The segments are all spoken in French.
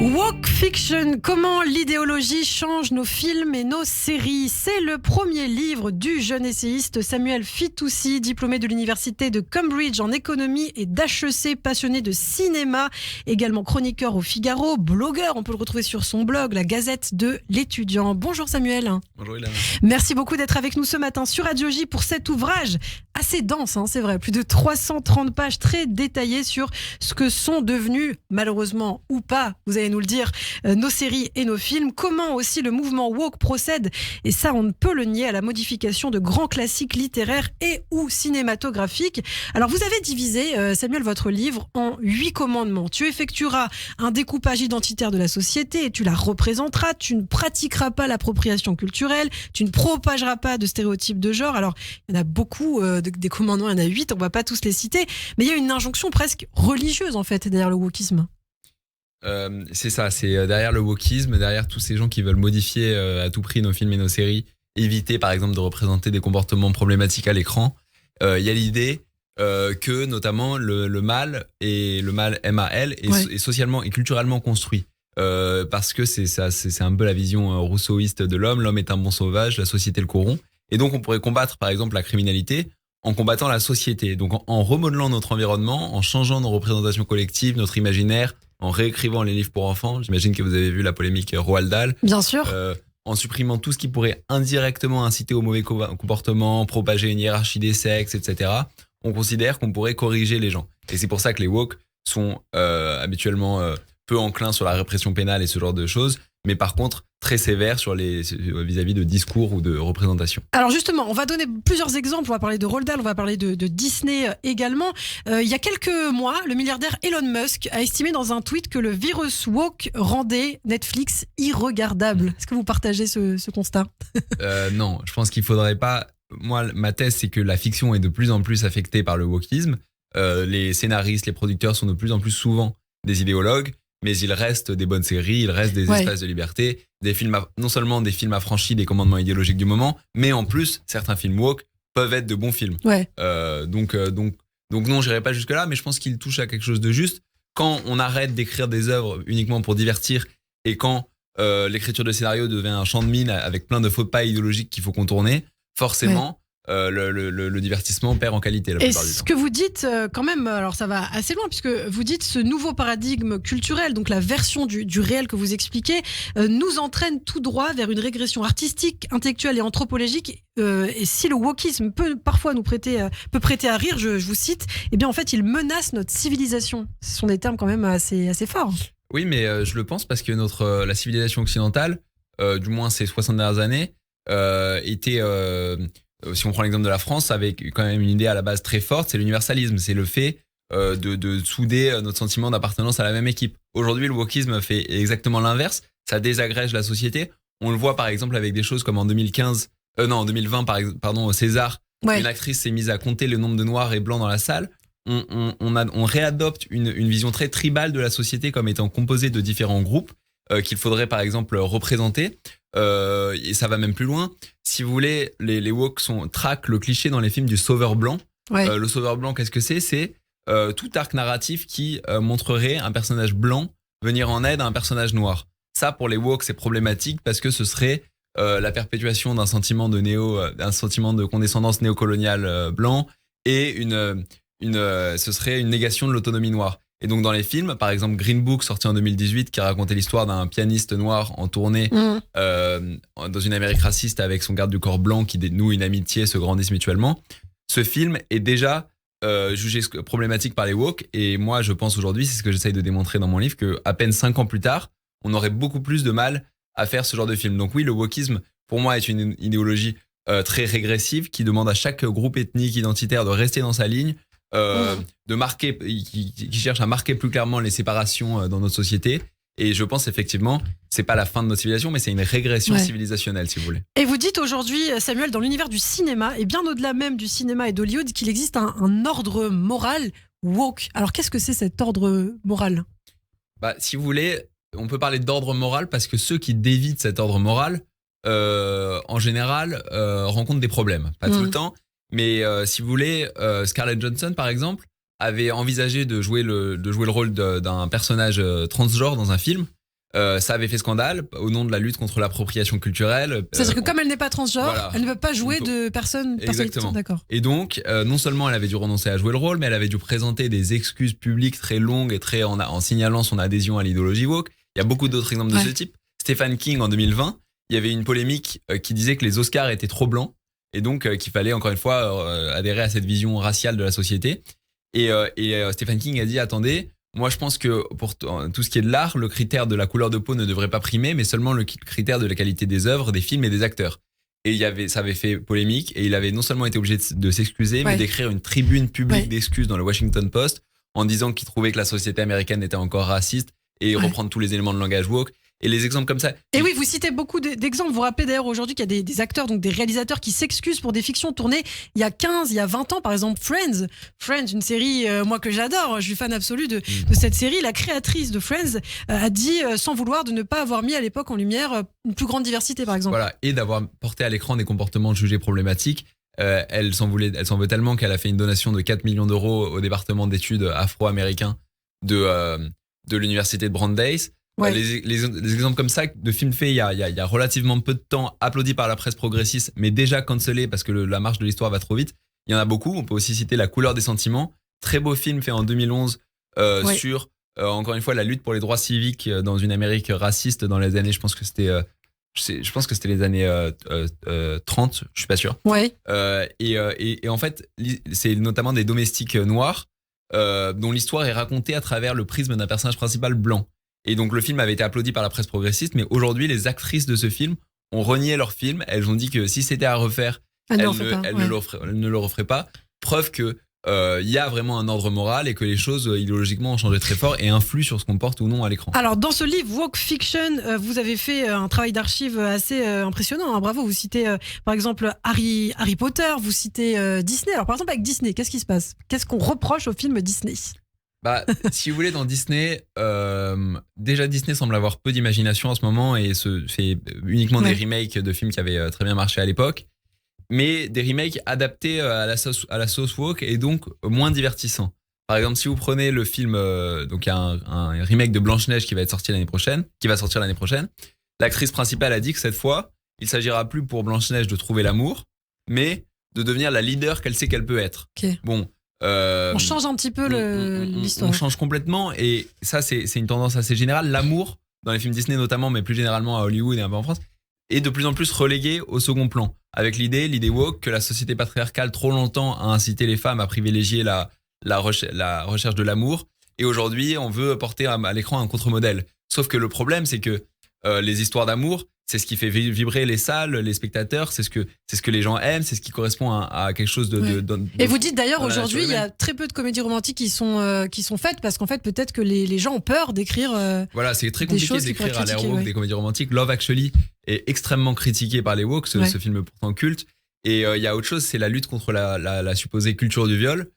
Woke Fiction, comment l'idéologie change nos films et nos séries. C'est le premier livre du jeune essayiste Samuel Fitoussi, diplômé de l'université de Cambridge en économie et d'HEC, passionné de cinéma, également chroniqueur au Figaro, blogueur, on peut le retrouver sur son blog, la Gazette de l'étudiant. Bonjour Samuel. Bonjour Ilana. Merci beaucoup d'être avec nous ce matin sur Radio J pour cet ouvrage assez dense, c'est vrai, plus de 330 pages très détaillées sur ce que sont devenus, malheureusement ou pas, vous allez nous le dire, nos séries et nos films, comment aussi le mouvement woke procède, et ça on ne peut le nier, à la modification de grands classiques littéraires et ou cinématographiques. Alors vous avez divisé, Samuel, votre livre en 8 commandements. Tu effectueras un découpage identitaire de la société et tu la représenteras, tu ne pratiqueras pas l'appropriation culturelle, tu ne propageras pas de stéréotypes de genre. Alors il y en a beaucoup des commandements, il y en a 8, on ne va pas tous les citer, mais il y a une injonction presque religieuse en fait derrière le wokisme. C'est ça, c'est derrière le wokisme, derrière tous ces gens qui veulent modifier à tout prix nos films et nos séries, éviter par exemple de représenter des comportements problématiques à l'écran. Il y a l'idée que notamment le mal, et le mal MAL, est socialement et culturellement construit. Parce que c'est un peu la vision rousseauiste de l'homme. L'homme est un bon sauvage, la société le corrompt. Et donc on pourrait combattre par exemple la criminalité en combattant la société. Donc en remodelant notre environnement, en changeant nos représentations collectives, notre imaginaire, en réécrivant les livres pour enfants. J'imagine que vous avez vu la polémique Roald Dahl. Bien sûr. En supprimant tout ce qui pourrait indirectement inciter au mauvais comportement, propager une hiérarchie des sexes, etc. On considère qu'on pourrait corriger les gens. Et c'est pour ça que les woke sont habituellement peu enclins sur la répression pénale et ce genre de choses, mais par contre très sévères vis-à-vis de discours ou de représentation. Alors justement, on va donner plusieurs exemples. On va parler de Roald Dahl, on va parler de Disney également. Il y a quelques mois, le milliardaire Elon Musk a estimé dans un tweet que le virus woke rendait Netflix irregardable. Est-ce que vous partagez ce constat ? Non, je pense qu'il faudrait pas. Moi, ma thèse, c'est que la fiction est de plus en plus affectée par le wokisme. Les scénaristes, les producteurs sont de plus en plus souvent des idéologues, mais il reste des bonnes séries, il reste des espaces de liberté, des films non seulement des films affranchis des commandements idéologiques du moment, mais en plus, certains films woke peuvent être de bons films. Donc non, j'irai pas jusque-là, mais je pense qu'il touche à quelque chose de juste. Quand on arrête d'écrire des œuvres uniquement pour divertir, et quand l'écriture de scénario devient un champ de mine avec plein de faux pas idéologiques qu'il faut contourner, forcément... le divertissement perd en qualité la plupart du temps. Et ce que vous dites quand même, alors ça va assez loin, puisque vous dites ce nouveau paradigme culturel, donc la version du réel que vous expliquez, nous entraîne tout droit vers une régression artistique, intellectuelle et anthropologique. Et si le wokisme peut parfois peut prêter à rire, je vous cite, eh bien en fait il menace notre civilisation. Ce sont des termes quand même assez forts. Oui, mais je le pense parce que la civilisation occidentale, du moins ces 60 dernières années, était... si on prend l'exemple de la France, avec quand même une idée à la base très forte, c'est l'universalisme, c'est le fait de souder notre sentiment d'appartenance à la même équipe. Aujourd'hui, le wokisme fait exactement l'inverse, ça désagrège la société. On le voit par exemple avec des choses comme en 2020, César, une actrice s'est mise à compter le nombre de noirs et blancs dans la salle. On réadopte une vision très tribale de la société comme étant composée de différents groupes qu'il faudrait par exemple représenter. Et ça va même plus loin. Si vous voulez, les woke traquent le cliché dans les films du sauveur blanc. Le sauveur blanc, qu'est-ce que c'est ? C'est tout arc narratif qui montrerait un personnage blanc venir en aide à un personnage noir. Ça, pour les woke, c'est problématique parce que ce serait la perpétuation d'un sentiment de condescendance néocoloniale blanc, et ce serait une négation de l'autonomie noire. Et donc dans les films, par exemple Green Book, sorti en 2018, qui racontait l'histoire d'un pianiste noir en tournée dans une Amérique raciste avec son garde du corps blanc qui noue une amitié, se grandissent mutuellement. Ce film est déjà jugé problématique par les woke, et moi je pense aujourd'hui, c'est ce que j'essaye de démontrer dans mon livre, qu'à peine 5 ans plus tard, on aurait beaucoup plus de mal à faire ce genre de film. Donc oui, le wokisme pour moi est une idéologie très régressive qui demande à chaque groupe ethnique identitaire de rester dans sa ligne, de marquer, qui cherche à marquer plus clairement les séparations dans notre société. Et je pense effectivement, c'est pas la fin de notre civilisation, mais c'est une régression civilisationnelle, si vous voulez. Et vous dites aujourd'hui, Samuel, dans l'univers du cinéma, et bien au-delà même du cinéma et d'Hollywood, qu'il existe un ordre moral woke. Alors qu'est-ce que c'est cet ordre moral ? Si vous voulez, on peut parler d'ordre moral parce que ceux qui dévient de cet ordre moral, en général, rencontrent des problèmes. Pas tout le temps. Mais si vous voulez, Scarlett Johansson, par exemple, avait envisagé de jouer le rôle d'un personnage transgenre dans un film. Ça avait fait scandale au nom de la lutte contre l'appropriation culturelle. C'est-à-dire que comme elle n'est pas transgenre, voilà. elle ne peut pas jouer de personne. Exactement. D'accord. Et donc, non seulement elle avait dû renoncer à jouer le rôle, mais elle avait dû présenter des excuses publiques très longues et en signalant son adhésion à l'idéologie woke. Il y a beaucoup d'autres exemples de ce type. Stephen King, en 2020, il y avait une polémique qui disait que les Oscars étaient trop blancs et donc qu'il fallait encore une fois adhérer à cette vision raciale de la société. Et Stephen King a dit, attendez, moi je pense que pour tout ce qui est de l'art, le critère de la couleur de peau ne devrait pas primer, mais seulement le critère de la qualité des œuvres, des films et des acteurs. Et ça avait fait polémique et il avait non seulement été obligé de s'excuser, mais d'écrire une tribune publique d'excuses dans le Washington Post en disant qu'il trouvait que la société américaine était encore raciste et reprendre tous les éléments de langage woke. Et les exemples comme ça. Et oui, vous citez beaucoup d'exemples. Vous vous rappelez d'ailleurs aujourd'hui qu'il y a des acteurs, donc des réalisateurs qui s'excusent pour des fictions tournées il y a 15, il y a 20 ans. Par exemple, Friends, une série, moi, que j'adore. Je suis fan absolu de cette série. La créatrice de Friends a dit, sans vouloir, de ne pas avoir mis à l'époque en lumière une plus grande diversité, par exemple. Voilà, et d'avoir porté à l'écran des comportements jugés problématiques. Elle s'en veut tellement qu'elle a fait une donation de 4 millions d'euros au département d'études afro-américain de l'université de Brandeis. Les exemples comme ça de films faits il y a relativement peu de temps, applaudis par la presse progressiste, mais déjà cancellés parce que la marche de l'histoire va trop vite. Il y en a beaucoup. On peut aussi citer La couleur des sentiments, très beau film fait en 2011 sur encore une fois la lutte pour les droits civiques dans une Amérique raciste dans les années, je pense que c'était les années 30, je suis pas sûr. Et en fait, c'est notamment des domestiques noirs dont l'histoire est racontée à travers le prisme d'un personnage principal blanc. Et donc le film avait été applaudi par la presse progressiste, mais aujourd'hui les actrices de ce film ont renié leur film. Elles ont dit que si c'était à refaire, elles ne le referaient pas. Preuve que y a vraiment un ordre moral et que les choses idéologiquement ont changé très fort et influent sur ce qu'on porte ou non à l'écran. Alors dans ce livre Woke Fiction, vous avez fait un travail d'archives assez impressionnant, hein. Bravo. Vous citez par exemple Harry Potter, vous citez Disney. Alors par exemple avec Disney, qu'est-ce qui se passe? Qu'est-ce qu'on reproche au film Disney? Si vous voulez, dans Disney, déjà Disney semble avoir peu d'imagination en ce moment et se fait uniquement des remakes de films qui avaient très bien marché à l'époque, mais des remakes adaptés à la sauce woke et donc moins divertissants. Par exemple, si vous prenez le film, donc il y a un remake de Blanche-Neige qui va sortir l'année prochaine, l'actrice principale a dit que cette fois, il s'agira plus pour Blanche-Neige de trouver l'amour, mais de devenir la leader qu'elle sait qu'elle peut être. Bon. On change un petit peu l'histoire. On change complètement et ça c'est une tendance assez générale. L'amour dans les films Disney notamment, mais plus généralement à Hollywood et un peu en France, est de plus en plus relégué au second plan. Avec l'idée woke que la société patriarcale trop longtemps a incité les femmes à privilégier la recherche de l'amour. Et aujourd'hui on veut porter à l'écran un contre-modèle. Sauf que le problème c'est que les histoires d'amour, c'est ce qui fait vibrer les salles, les spectateurs, c'est ce que les gens aiment, c'est ce qui correspond à quelque chose de Et vous dites d'ailleurs aujourd'hui, il y a très peu de comédies romantiques qui sont faites parce qu'en fait peut-être que les gens ont peur d'écrire. Voilà, c'est très compliqué d'écrire à l'ère woke des comédies romantiques. Love Actually est extrêmement critiqué par les woke, ce film pourtant culte. Et il y a autre chose, c'est la lutte contre la supposée culture du viol,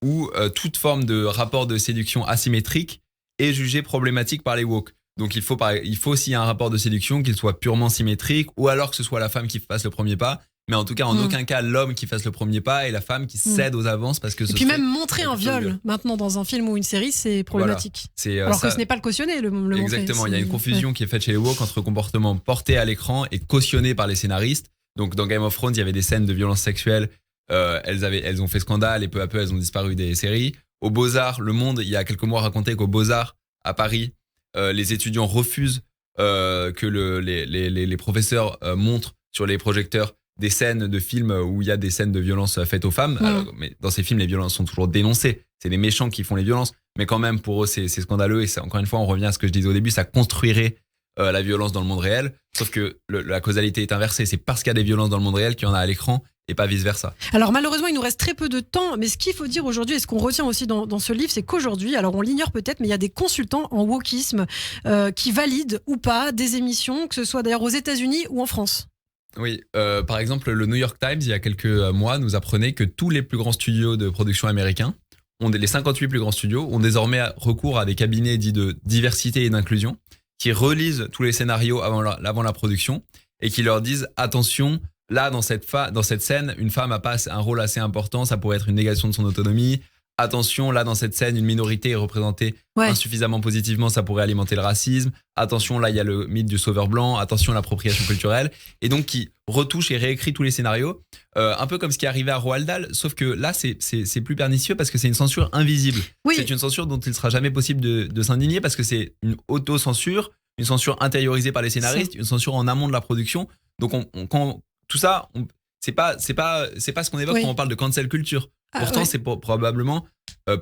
où toute forme de rapport de séduction asymétrique est jugée problématique par les woke. Donc il faut s'il y a un rapport de séduction qu'il soit purement symétrique ou alors que ce soit la femme qui fasse le premier pas, mais en tout cas en aucun cas l'homme qui fasse le premier pas et la femme qui cède aux avances parce que et puis même montrer un viol maintenant dans un film ou une série, c'est problématique. Voilà. Alors que ce n'est pas le cautionné, le exactement, montrer. Il y a une confusion qui est faite chez les woke entre comportements portés à l'écran et cautionnés par les scénaristes. Donc dans Game of Thrones, il y avait des scènes de violence sexuelle, elles ont fait scandale et peu à peu elles ont disparu des séries. Au Beaux-Arts, Le Monde, il y a quelques mois racontait qu'au Beaux-Arts à Paris, les étudiants refusent que les professeurs montrent sur les projecteurs des scènes de films où il y a des scènes de violence faites aux femmes. Alors, mais dans ces films, les violences sont toujours dénoncées. C'est les méchants qui font les violences. Mais quand même, pour eux, c'est scandaleux. Et ça, encore une fois, on revient à ce que je disais au début, ça construirait la violence dans le monde réel. Sauf que la causalité est inversée. C'est parce qu'il y a des violences dans le monde réel qu'il y en a à l'écran et pas vice-versa. Alors malheureusement, il nous reste très peu de temps, mais ce qu'il faut dire aujourd'hui et ce qu'on retient aussi dans ce livre, c'est qu'aujourd'hui, alors on l'ignore peut-être, mais il y a des consultants en wokisme qui valident ou pas des émissions, que ce soit d'ailleurs aux États-Unis ou en France. Oui, par exemple, le New York Times, il y a quelques mois, nous apprenait que tous les plus grands studios de production américains, les 58 plus grands studios, ont désormais recours à des cabinets dits de diversité et d'inclusion, qui relisent tous les scénarios avant la production et qui leur disent attention, là dans cette scène, une femme a pas un rôle assez important, ça pourrait être une négation de son autonomie. attention, là dans cette scène, une minorité est représentée insuffisamment positivement, ça pourrait alimenter le racisme. Attention, là il y a le mythe du sauveur blanc. Attention, l'appropriation culturelle. Et donc qui retouche et réécrit tous les scénarios, un peu comme ce qui est arrivé à Roald Dahl, sauf que là c'est plus pernicieux parce que c'est une censure invisible. C'est une censure dont il ne sera jamais possible de s'indigner parce que c'est une auto-censure, une censure intériorisée par les scénaristes, une censure en amont de la production. Donc quand tout ça, c'est pas ce qu'on évoque quand on parle de cancel culture. Pourtant, c'est probablement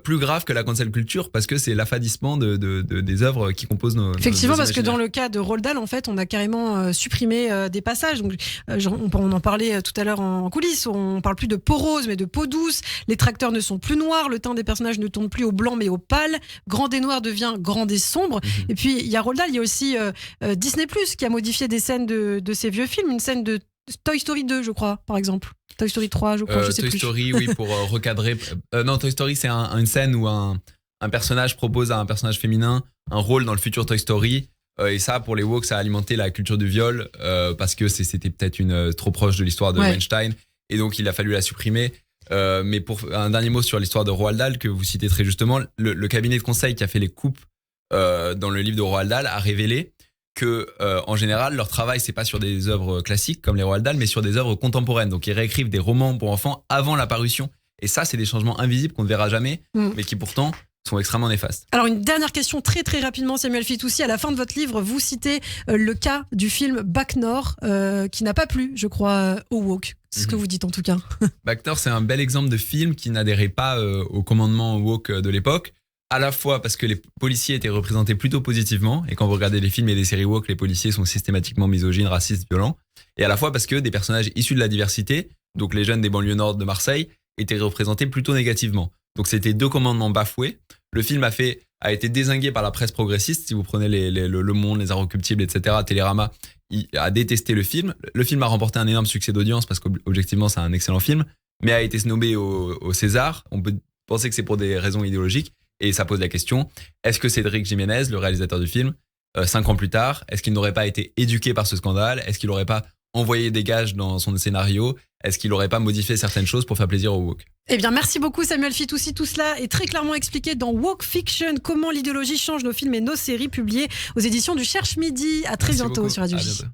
plus grave que la cancel culture parce que c'est l'affadissement des œuvres qui composent nos. Effectivement, nos parce que dans le cas de Roald Dahl, en fait, on a carrément supprimé des passages. Donc, on en parlait tout à l'heure en coulisses. On parle plus de peau rose, mais de peau douce. Les tracteurs ne sont plus noirs. Le teint des personnages ne tourne plus au blanc, mais au pâle. Grand et noir devient grand et sombre. Et puis, il y a Roald Dahl. Il y a aussi Disney+, qui a modifié des scènes de ses vieux films. Une scène de Toy Story 2, je crois, par exemple. Toy Story 3, je crois, je sais Toy plus. Story, oui, pour recadrer. Non, Toy Story, c'est une scène où un personnage propose à un personnage féminin un rôle dans le futur Toy Story. Et ça, pour les woke, ça a alimenté la culture du viol parce que c'était peut-être trop proche de l'histoire de Weinstein. Et donc, il a fallu la supprimer. Mais pour un dernier mot sur l'histoire de Roald Dahl, que vous citez très justement, le cabinet de conseil qui a fait les coupes dans le livre de Roald Dahl a révélé que en général leur travail c'est pas sur des œuvres classiques comme les Roald Dahl mais sur des œuvres contemporaines, donc ils réécrivent des romans pour enfants avant la parution et ça c'est des changements invisibles qu'on ne verra jamais mais qui pourtant sont extrêmement néfastes. Alors une dernière question très très rapidement, Samuel Fitoussi, à la fin de votre livre vous citez le cas du film Bac Nord qui n'a pas plu je crois au woke. C'est ce que vous dites en tout cas. Bac Nord c'est un bel exemple de film qui n'adhérait pas au commandement woke de l'époque. À la fois parce que les policiers étaient représentés plutôt positivement, et quand vous regardez les films et les séries woke, les policiers sont systématiquement misogynes, racistes, violents, et à la fois parce que des personnages issus de la diversité, donc les jeunes des banlieues nord de Marseille, étaient représentés plutôt négativement. Donc c'était deux commandements bafoués. Le film a été dézingué par la presse progressiste, si vous prenez Le Monde, Les Inrecuptibles, etc., Télérama, a détesté le film. Le film a remporté un énorme succès d'audience parce qu'objectivement c'est un excellent film, mais a été snobé au César. On peut penser que c'est pour des raisons idéologiques. Et ça pose la question, est-ce que Cédric Jiménez, le réalisateur du film, 5 ans plus tard, est-ce qu'il n'aurait pas été éduqué par ce scandale? Est-ce qu'il n'aurait pas envoyé des gages dans son scénario? Est-ce qu'il n'aurait pas modifié certaines choses pour faire plaisir aux woke? Eh bien, merci beaucoup Samuel Fitoussi. Tout cela est très clairement expliqué dans Woke Fiction, comment l'idéologie change nos films et nos séries, publiées aux éditions du Cherche Midi. À très bientôt sur Radio J.